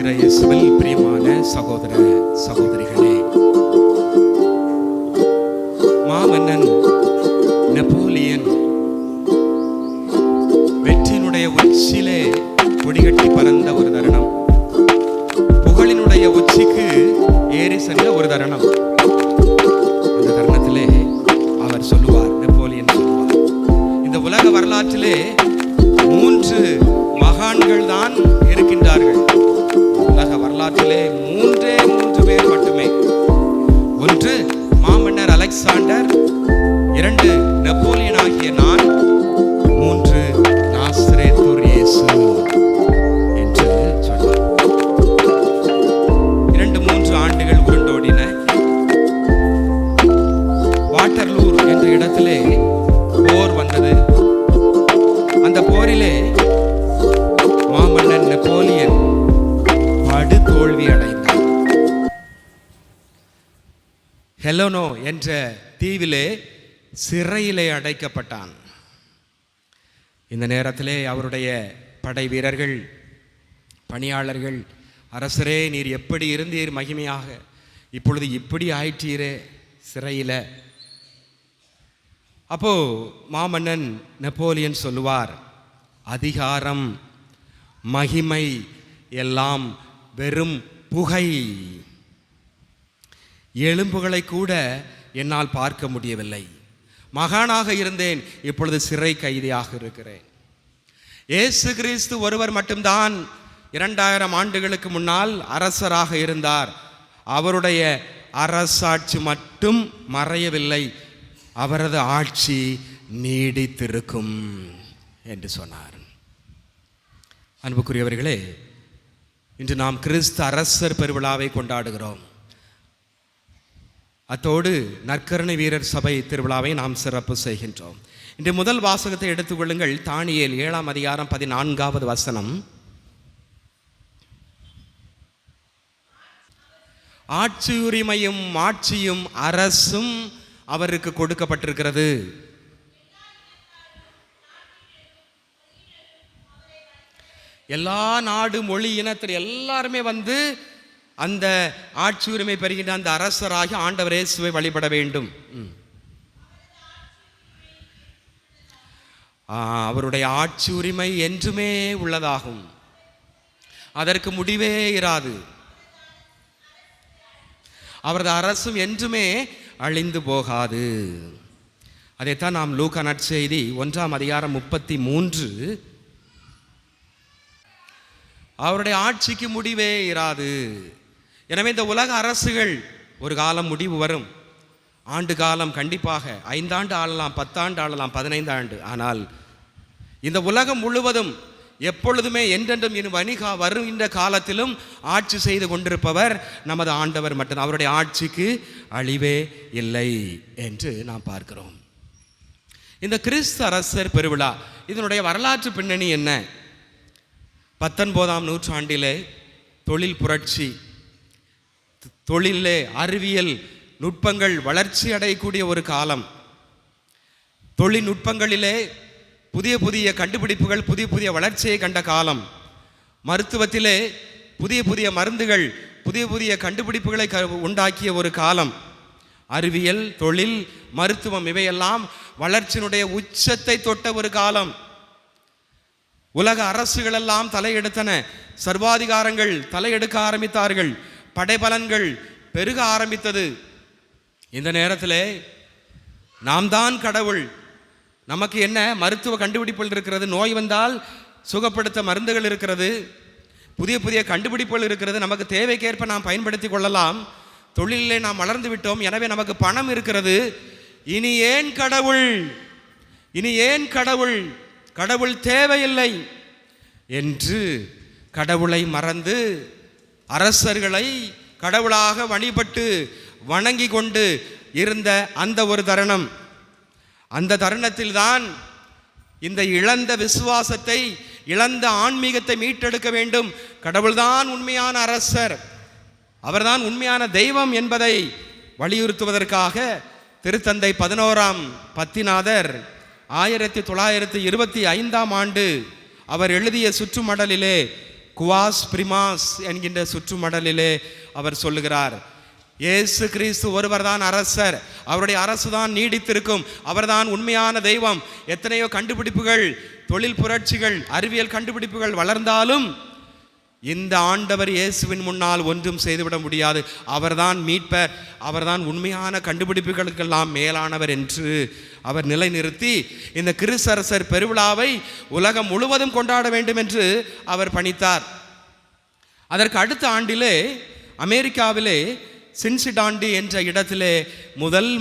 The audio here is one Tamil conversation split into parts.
ஆண்டவராகிய இயேசுவில் பிரியமான சகோதர சகோதரிகளே, மாமன்னன் நெப்போலியன் வெற்றியினுடைய உச்சியிலே கொடிகட்டி பறந்த ஒரு தருணம், புகழினுடைய உச்சிக்கு ஏறி சென்ற ஒரு தருணம். அந்த தருணத்திலே அவர் சொல்லுவார், நெப்போலியன் சொல்லுவார், இந்த உலக வரலாற்றிலே 3 மகான்கள் தான் இருக்கின்றார்கள். உலக வரலாற்றிலே 3 பேர் மட்டுமே. 1 மாமன்னர் அலெக்சாண்டர், 2 நெப்போலியன் ஆகிய நான், 3 நாசரேத்தூர் இயேசு என்று சொன்னார். 2-3 ஆண்டுகள் உருண்டோடின. வாட்டர்லூர் என்ற இடத்திலே போர் வந்தது. அந்த போரிலே மாமன்னன் நெப்போலியன் படு தோல்வி அடைந்தார். ஹெலோனோ என்ற தீவிலே சிறையிலே அடைக்கப்பட்டான். இந்த நேரத்திலே அவருடைய படை வீரர்கள், பணியாளர்கள், அரசரே நீர் எப்படி இருந்தீர் மகிமையாக, இப்பொழுது இப்படி ஆயிற்றீரே சிறையில். அப்போ மாமன்னன் நெப்போலியன் சொல்லுவார், அதிகாரம் மகிமை எல்லாம் வெறும் புகை, எலும்புகளை கூட என்னால் பார்க்க முடியவில்லை. மகானாக இருந்தேன், இப்பொழுது சிறை கைதியாக இருக்கிறேன். இயேசு கிறிஸ்து ஒருவர் மட்டும்தான் 2000 ஆண்டுகளுக்கு முன்னால் அரசராக இருந்தார். அவருடைய அரசாட்சி மட்டும் மறையவில்லை, அவரது ஆட்சி நீடித்திருக்கும் என்று சொன்னார். அன்புக்குரியவர்களே, இன்று நாம் கிறிஸ்து அரசர் பெருவிழாவை கொண்டாடுகிறோம். அத்தோடு நற்கருணை வீரர் சபை திருவிழாவை நாம் சிறப்பு செய்கின்றோம். இன்று முதல் வாசகத்தை எடுத்துக்கொள்ளுங்கள். தானியேல் 7ஆம் அதிகாரம் 14வது வசனம். ஆட்சி உரிமையும் ஆட்சியும் அரசும் அவருக்கு கொடுக்கப்பட்டிருக்கிறது. எல்லா நாடு மொழி இனத்தில் எல்லாருமே வந்து அந்த ஆட்சி உரிமை பெறுகின்ற அந்த அரசராகி ஆண்டவர் இயேசுவை வழிபட வேண்டும். அவருடைய ஆட்சி உரிமை என்றுமே உள்ளதாகும், அதற்கு முடிவே இராது. அவரது அரசும் என்றுமே அழிந்து போகாது. அதைத்தான் நாம் லூக்கா நற்செய்தி 1ஆம் அதிகாரம் 33, அவருடைய ஆட்சிக்கு முடிவே இராது. எனவே இந்த உலக அரசுகள் ஒரு காலம் முடிவு வரும். ஆண்டு காலம் கண்டிப்பாக 5 ஆண்டு ஆளலாம், 10 ஆண்டு ஆளலாம், 15 ஆண்டு. ஆனால் இந்த உலகம் முழுவதும் எப்பொழுதுமே என்றென்றும் வருகின்ற காலத்திலும் ஆட்சி செய்து கொண்டிருப்பவர் நமது ஆண்டவர் மட்டும். அவருடைய ஆட்சிக்கு அழிவே இல்லை என்று நாம் பார்க்கிறோம். இந்த கிறிஸ்து அரசர் பெருவிழா, இதனுடைய வரலாற்று பின்னணி என்ன? 19ஆம் நூற்றாண்டிலே தொழில் புரட்சி, தொழிலே அறிவியல் நுட்பங்கள் வளர்ச்சி அடையக்கூடிய ஒரு காலம். தொழில்நுட்பங்களிலே புதிய புதிய கண்டுபிடிப்புகள், புதிய புதிய வளர்ச்சியை கண்ட காலம். மருத்துவத்திலே புதிய புதிய மருந்துகள், புதிய புதிய கண்டுபிடிப்புகளை உண்டாக்கிய ஒரு காலம். அறிவியல், தொழில், மருத்துவம் இவையெல்லாம் வளர்ச்சியினுடைய உச்சத்தை தொட்ட ஒரு காலம். உலக அரசுகளெல்லாம் தலையெடுத்தன, சர்வாதிகாரங்கள் தலையெடுக்க ஆரம்பித்தார்கள், படைபலன்கள் பெருக ஆரம்பித்தது. இந்த நேரத்தில் நாம் தான் கடவுள், நமக்கு என்ன மருத்துவ கண்டுபிடிப்புகள் இருக்கிறது, நோய் வந்தால் சுகப்படுத்த மருந்துகள் இருக்கிறது, புதிய புதிய கண்டுபிடிப்புகள் இருக்கிறது, நமக்கு தேவைக்கேற்ப நாம் பயன்படுத்தி கொள்ளலாம். தொழிலே நாம் வளர்ந்து விட்டோம், எனவே நமக்கு பணம் இருக்கிறது. இனி ஏன் கடவுள், இனி ஏன் கடவுள், கடவுள் தேவையில்லை என்று கடவுளை மறந்து அரசர்களை கடவுளாக வழிபட்டு வணங்கி கொண்டு இருந்த அந்த ஒரு தருணம். அந்த தருணத்தில்தான் இந்த இழந்த விசுவாசத்தை, இழந்த ஆன்மீகத்தை மீட்டெடுக்க வேண்டும். கடவுள்தான் உண்மையான அரசர், அவர்தான் உண்மையான தெய்வம் என்பதை வலியுறுத்துவதற்காக திருத்தந்தை 11ஆம் பத்திநாதர் 1925ஆம் ஆண்டு அவர் எழுதிய சுற்றுமடலிலே குவாஸ் பிரிமாஸ் என்கின்ற சுற்றுமடலிலே அவர் சொல்லுகிறார், இயேசு கிறிஸ்து ஒருவர்தான் அரசர், அவருடைய அரசு தான் நீடித்திருக்கும், அவர்தான் உண்மையான தெய்வம். எத்தனையோ கண்டுபிடிப்புகள், தொழில் புரட்சிகள், அறிவியல் கண்டுபிடிப்புகள் வளர்ந்தாலும் இந்த ஆண்டவர் இயேசுவின் முன்னால் ஒன்றும் செய்துவிட முடியாது. அவர்தான் மீட்பர், அவர்தான் உண்மையான கண்டுபிடிப்புகளுக்கெல்லாம் மேலானவர் என்று அவர் நிலைநிறுத்தி இந்த கிறிஸ்தரசர் பெருவிழாவை உலகம் முழுவதும் கொண்டாட வேண்டும் என்று அவர் பணித்தார். அதற்கு அடுத்த ஆண்டிலே அமெரிக்காவிலே சின்சிடாண்டி என்ற இடத்திலே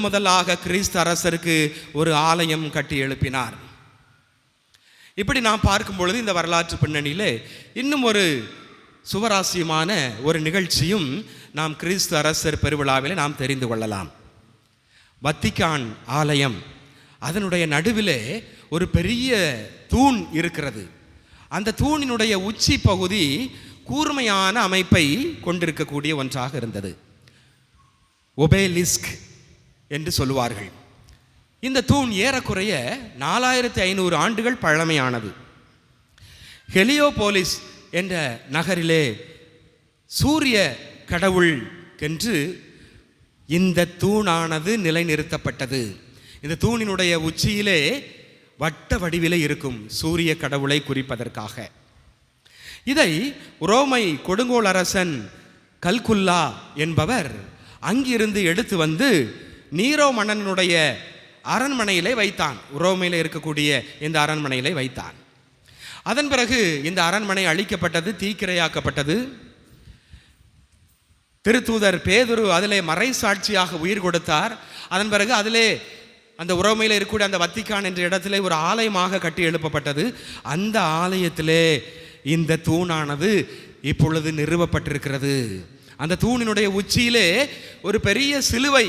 முதலாக கிறிஸ்து அரசருக்கு ஒரு ஆலயம் கட்டி எழுப்பினார். இப்படி நாம் பார்க்கும் பொழுது இந்த வரலாற்று பின்னணியிலே இன்னும் ஒரு சுவராசியமான ஒரு நிகழ்ச்சியும் நாம் கிறிஸ்து அரசர் பெருவிழாவிலே நாம் தெரிந்து கொள்ளலாம். வத்திக்கான் ஆலயம், அதனுடைய நடுவிலே ஒரு பெரிய தூண் இருக்கிறது. அந்த தூணினுடைய உச்சி பகுதி கூர்மையான அமைப்பை கொண்டிருக்கக்கூடிய ஒன்றாக இருந்தது. ஒபேலிஸ்க் என்று சொல்லுவார்கள். இந்த தூண் ஏறக்குறைய 4500 ஆண்டுகள் பழமையானது. ஹெலியோபோலிஸ் என்ற நகரிலே சூரிய கடவுள் என்று இந்த தூணானது நிலைநிறுத்தப்பட்டது. இந்த தூணினுடைய உச்சியிலே வட்ட வடிவிலே இருக்கும் சூரிய கடவுளை குறிப்பதற்காக. இதை ரோமை கொடுங்கோல் அரசன் கல்குல்லா என்பவர் அங்கிருந்து எடுத்து வந்து நீரோ மன்னனுடைய அரண்மனையிலே வைத்தான். ரோமையில் இருக்கக்கூடிய இந்த அரண்மனையிலே வைத்தான். அதன் பிறகு இந்த அரண்மனை அழிக்கப்பட்டது, தீக்கிரையாக்கப்பட்டது. திருத்தூதர் பேதுரு அதிலே மறை சாட்சியாக உயிர் கொடுத்தார். அதன் பிறகு அதிலே அந்த ரோமையில் இருக்கக்கூடிய அந்த வத்திக்கான் என்ற இடத்திலே ஒரு ஆலயமாக கட்டி எழுப்பப்பட்டது. அந்த ஆலயத்திலே இந்த தூணானது இப்பொழுது நிறுவப்பட்டிருக்கிறது. அந்த தூணினுடைய உச்சியிலே ஒரு பெரிய சிலுவை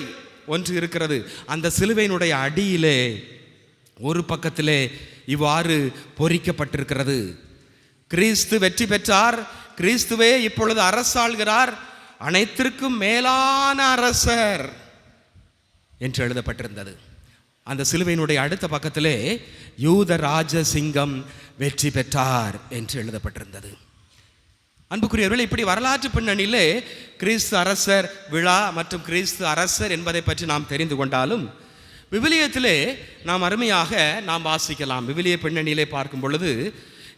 ஒன்று இருக்கிறது. அந்த சிலுவையினுடைய அடியிலே ஒரு பக்கத்திலே இவ்வாறு பொறிக்கப்பட்டிருக்கிறது, கிறிஸ்து வெற்றி பெற்றார், கிறிஸ்துவே இப்பொழுது அரசாள்கிறார், அனைத்திற்கும் மேலான அரசர் என்று எழுதப்பட்டிருந்தது. அந்த சிலுவையினுடைய அடுத்த பக்கத்திலே யூத ராஜசிங்கம் வெற்றி பெற்றார் என்று எழுதப்பட்டிருந்தது. அன்புக்குரியவர்கள், இப்படி வரலாற்று பின்னணியிலே கிறிஸ்து அரசர் விழா மற்றும் கிறிஸ்து அரசர் என்பதை பற்றி நாம் தெரிந்து கொண்டாலும் விவிலியத்திலே நாம் அருமையாக நாம் வாசிக்கலாம். விவிலிய பின்னணியிலே பார்க்கும் பொழுது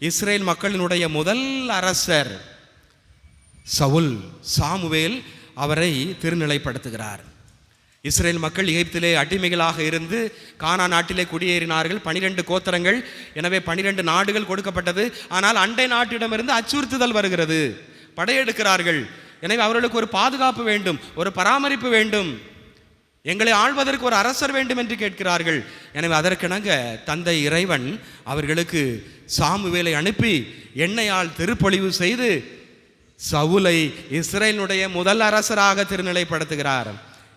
இஸ்ரேல் மக்களினுடைய முதல் அரசர் சவுல், சாமுவேல் அவரை திருநிலைப்படுத்துகிறார். இஸ்ரேல் மக்கள் எகிப்திலே அடிமைகளாக இருந்து கானா நாட்டிலே குடியேறினார்கள். 12 கோத்திரங்கள், எனவே 12 நாடுகள் கொடுக்கப்பட்டது. ஆனால் அண்டை நாட்டிடமிருந்து அச்சுறுத்துதல் வருகிறது, படையெடுக்கிறார்கள். எனவே அவர்களுக்கு ஒரு பாதுகாப்பு வேண்டும், ஒரு பராமரிப்பு வேண்டும், எங்களை ஆள்வதற்கு ஒரு அரசர் வேண்டும் என்று கேட்கிறார்கள். எனவே அதற்கிணங்க தந்தை இறைவன் அவர்களுக்கு சாமுவேலை அனுப்பி எண்ணெயால் திருப்பொழிவு செய்து சவுலை இஸ்ரேலுடைய முதல் அரசராக திருநிலைப்படுத்துகிறார்.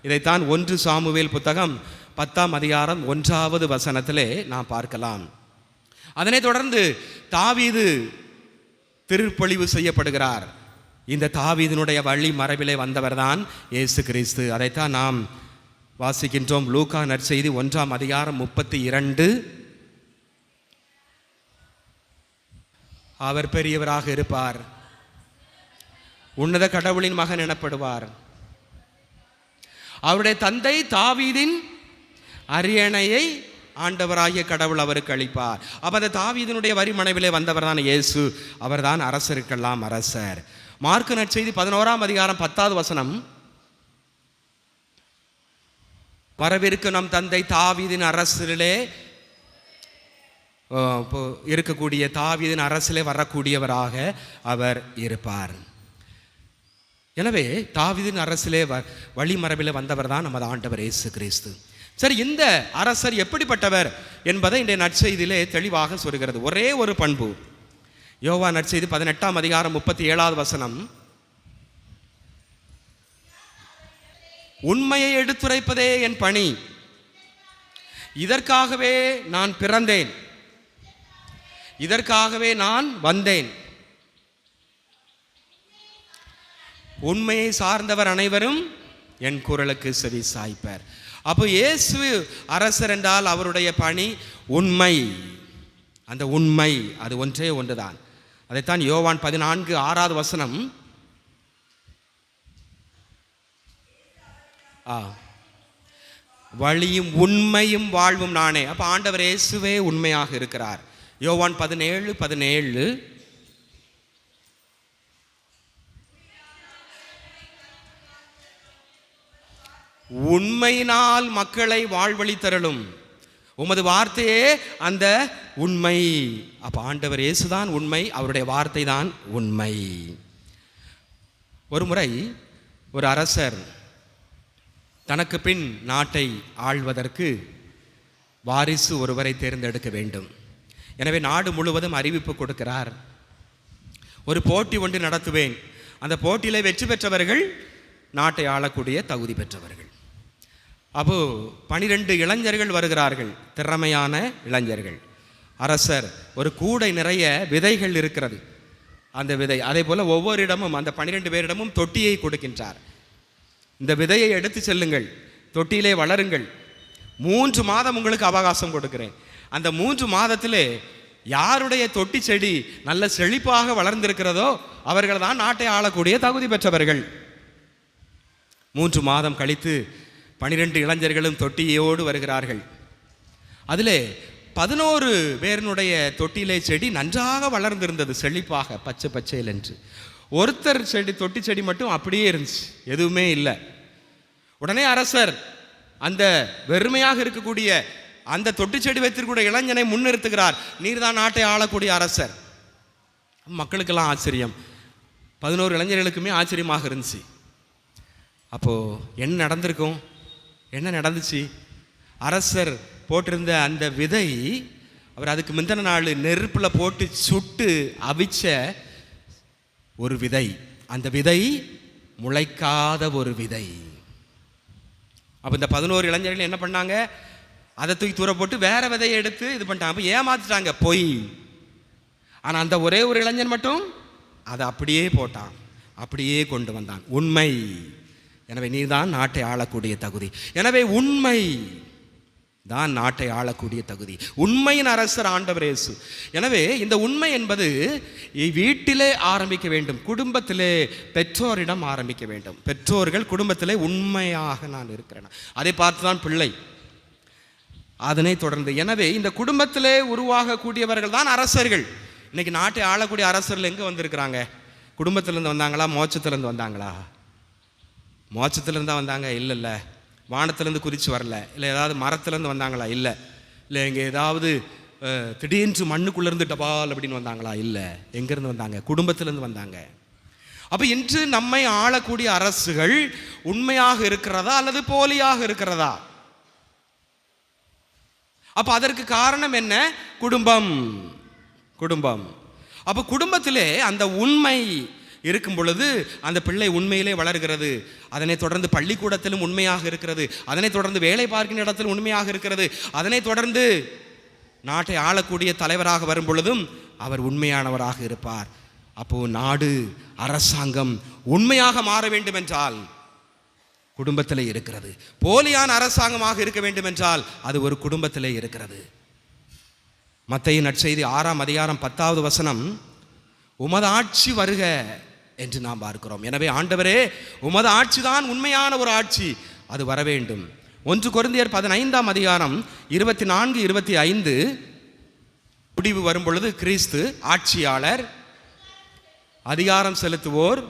இதைத்தான் 1 சாமுவேல் புத்தகம் 10ஆம் அதிகாரம் 1வது வசனத்திலே நாம் பார்க்கலாம். அதனைத் தொடர்ந்து தாவீது திருப்பொழிவு செய்யப்படுகிறார். இந்த தாவீதினுடைய வழி மரபிலே வந்தவர்தான் இயேசு கிறிஸ்து. அதைத்தான் நாம் வாசிக்கின்றோம். லூக்கா நற்செய்தி 1ஆம் அதிகாரம் 32. அவர் பெரியவராக இருப்பார், உன்னத கடவுளின் மகன் எனப்படுவார், அவருடைய தந்தை தாவீதின் அரியணையை ஆண்டவராகிய கடவுள் அவருக்கு அளிப்பார். அப்ப அந்த தாவீதினுடைய வரி மனைவிலே வந்தவர் தான் இயேசு, அவர்தான் அரசருக்கெல்லாம் அரசர். மார்க்கு நற்செய்தி 11ஆம் அதிகாரம் 10வது வசனம், வரவிருக்கு நம் தந்தை தாவீதின் அரசிலே இருக்கக்கூடிய தாவீதின் அரசிலே வரக்கூடியவராக அவர் இருப்பார். எனவே தாவீதின் அரசிலே வழிமரபில் வந்தவர் தான் நமது ஆண்டவர் இயேசு கிறிஸ்து. சரி, இந்த அரசர் எப்படிப்பட்டவர் என்பதை இன்றைய நற்செய்தியிலே தெளிவாக சொல்கிறது. ஒரே ஒரு பண்பு, யோவான் நற்செய்தி 18ஆம் அதிகாரம் 37வது வசனம், உண்மையை எடுத்துரைப்பதே என் பணி, இதற்காகவே நான் பிறந்தேன், இதற்காகவே நான் வந்தேன். உண்மையை சார்ந்தவர் அனைவரும் என் குரலுக்கு செவி சாய்ப்பர். அப்போ இயேசு அரசர் என்றால் அவருடைய பணி உண்மை. அந்த உண்மை அது ஒன்றே ஒன்றுதான். அதைத்தான் யோவான் 14:6 வழியும் உண்மையும் வாழ்வும் நானே. அப்ப ஆண்டவர் இயேசுவே உண்மையாக இருக்கிறார். யோவான் 17:17 உண்மையினால் மக்களை வாழ்வழித்தருளும் உமது வார்த்தையே அந்த உண்மை. அப்ப ஆண்டவர் இயேசுதான் உண்மை, அவருடைய வார்த்தை தான் உண்மை. ஒரு முறை ஒரு அரசர் தனக்கு பின் நாட்டை ஆள்வதற்கு வாரிசு ஒருவரை தேர்ந்தெடுக்க வேண்டும். எனவே நாடு முழுவதும் அறிவிப்பு கொடுக்கிறார். ஒரு போட்டி ஒன்று நடத்துவேன், அந்த போட்டியில் வெற்றி பெற்றவர்கள் நாட்டை ஆளக்கூடிய தகுதி பெற்றவர்கள். அப்போ 12 இளைஞர்கள் வருகிறார்கள், திறமையான இளைஞர்கள். அரசர் ஒரு கூடை நிறைய விதைகள் இருக்கிறது, அந்த விதை அதே போல ஒவ்வொரு இடமும் அந்த 12 பேரிடமும் தொட்டியை கொடுக்கின்றார். இந்த விதையை எடுத்து செல்லுங்கள், தொட்டியிலே வளருங்கள், 3 மாதம் உங்களுக்கு அவகாசம் கொடுக்கிறேன். அந்த 3 மாதத்திலே யாருடைய தொட்டி செடி நல்ல செழிப்பாக வளர்ந்திருக்கிறதோ அவர்கள் தான் நாட்டை ஆளக்கூடிய தகுதி பெற்றவர்கள். 3 மாதம் கழித்து 12 இளைஞர்களும் தொட்டியோடு வருகிறார்கள். அதிலே 11 பேருடைய தொட்டியிலே செடி நன்றாக வளர்ந்திருந்தது, செழிப்பாக பச்சை பச்சையில் என்று. ஒருத்தர் செடி தொட்டி செடி மட்டும் அப்படியே இருந்துச்சு, எதுவுமே இல்லை. உடனே அரசர் அந்த வெறுமையாக இருக்கக்கூடிய அந்த தொட்டி செடி வைத்திருக்கூடிய இளைஞனை முன்னிறுத்துகிறார். நீர் தான் நாட்டை ஆளக்கூடிய அரசர். மக்களுக்கெல்லாம் ஆச்சரியம், 11 இளைஞர்களுக்குமே ஆச்சரியமாக இருந்துச்சு. அப்போது என்ன நடந்திருக்கும், என்ன நடந்துச்சு? அரசர் போட்டிருந்த அந்த விதை அவர் அதுக்கு முந்தின நாள் நெருப்பில் போட்டு சுட்டு அவிச்ச ஒரு விதை. அந்த விதை முளைக்காத ஒரு விதை. அப்போ இந்த 11 இளைஞர்கள் என்ன பண்ணாங்க, அதை தூக்கி தூர போட்டு வேற விதையை எடுத்து இது பண்ணிட்டாங்க. அப்போ ஏமாத்திட்டாங்க, பொய். ஆனால் அந்த ஒரே ஒரு இளைஞன் மட்டும் அதை அப்படியே போட்டான், அப்படியே கொண்டு வந்தான், உண்மை. எனவே நீ தான் நாட்டை ஆளக்கூடிய தகுதி. எனவே உண்மை தான் நாட்டை ஆளக்கூடிய தகுதி. உண்மையின் அரசர் ஆண்டவர் இயேசு. எனவே இந்த உண்மை என்பது வீட்டிலே ஆரம்பிக்க வேண்டும், குடும்பத்திலே பெற்றோரிடம் ஆரம்பிக்க வேண்டும். பெற்றோர்கள் குடும்பத்திலே உண்மையாக நான் இருக்கிறேன், அதை பார்த்து தான் பிள்ளை அதனை தொடர்ந்து. எனவே இந்த குடும்பத்திலே உருவாகக்கூடியவர்கள் தான் அரசர்கள். இன்னைக்கு நாட்டை ஆளக்கூடிய அரசர்கள் எங்கே வந்திருக்கிறாங்க? குடும்பத்திலேருந்து வந்தாங்களா, மோட்சத்திலேருந்து வந்தாங்களா? மோட்சத்திலேருந்து தான் வந்தாங்க? இல்லைல்ல. வானத்திலேருந்து குறித்து வரல. இல்லை ஏதாவது மரத்துலேருந்து வந்தாங்களா? இல்லை. இல்லை இங்கே ஏதாவது திடீர்னு மண்ணுக்குள்ளேருந்து டபால் அப்படின்னு வந்தாங்களா? இல்லை. எங்கேருந்து வந்தாங்க? குடும்பத்திலேருந்து வந்தாங்க. அப்போ இன்று நம்மை ஆளக்கூடிய அரசுகள் உண்மையாக இருக்கிறதா அல்லது போலியாக இருக்கிறதா? அப்போ அதற்கு காரணம் என்ன? குடும்பம். குடும்பம். அப்போ குடும்பத்திலே அந்த உண்மை இருக்கும் பொழுது அந்த பிள்ளை உண்மையிலே வளர்கிறது. அதனை தொடர்ந்து பள்ளிக்கூடத்திலும் உண்மையாக இருக்கிறது, அதனை தொடர்ந்து வேலை பார்க்கின்ற இடத்தில் உண்மையாக இருக்கிறது, அதனை தொடர்ந்து நாட்டை ஆளக்கூடிய தலைவராக வரும் பொழுதும் அவர் உண்மையானவராக இருப்பார். அப்போ நாடு, அரசாங்கம் உண்மையாக மாற வேண்டும் என்றால் குடும்பத்திலே இருக்கிறது. போலியான அரசாங்கமாக இருக்க வேண்டும் என்றால் அது ஒரு குடும்பத்திலே இருக்கிறது. மத்தேயு நற்செய்தி 6:10 உமது ஆட்சி வருக என்று நாம் பார்க்கிறோம். எனவே ஆண்டவரே, உமது ஆட்சி தான் உண்மையான ஒரு ஆட்சி, அது வர வேண்டும். 1 கொரிந்தியர் 15:24-25 முடிவு வரும் பொழுது கிறிஸ்து ஆட்சியாளர், அதிகாரம் செலுத்துவோர்,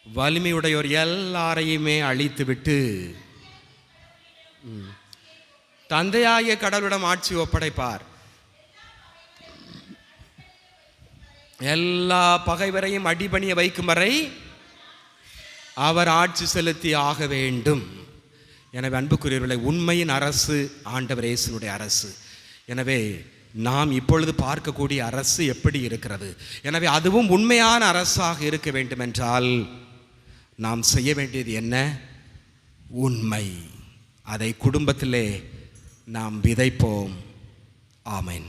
வலிமையுடையோர் எல்லாரையுமே அழித்துவிட்டு தந்தையாகிய கடவுளிடம் ஆட்சி ஒப்படைப்பார். எல்லா பகைவரையும் அடிபணிய வைக்கும் வரை அவர் ஆட்சி செலுத்தி ஆக வேண்டும். எனவே அன்புக்குரியவர்களே, உண்மையின் அரசு ஆண்டவர் இயேசுனுடைய அரசு. எனவே நாம் இப்பொழுது பார்க்கக்கூடிய அரசு எப்படி இருக்கிறது? எனவே அதுவும் உண்மையான அரசாக இருக்க வேண்டும் என்றால் நாம் செய்ய வேண்டியது என்ன? உண்மை. அதை குடும்பத்திலே நாம் விதைப்போம். ஆமென்.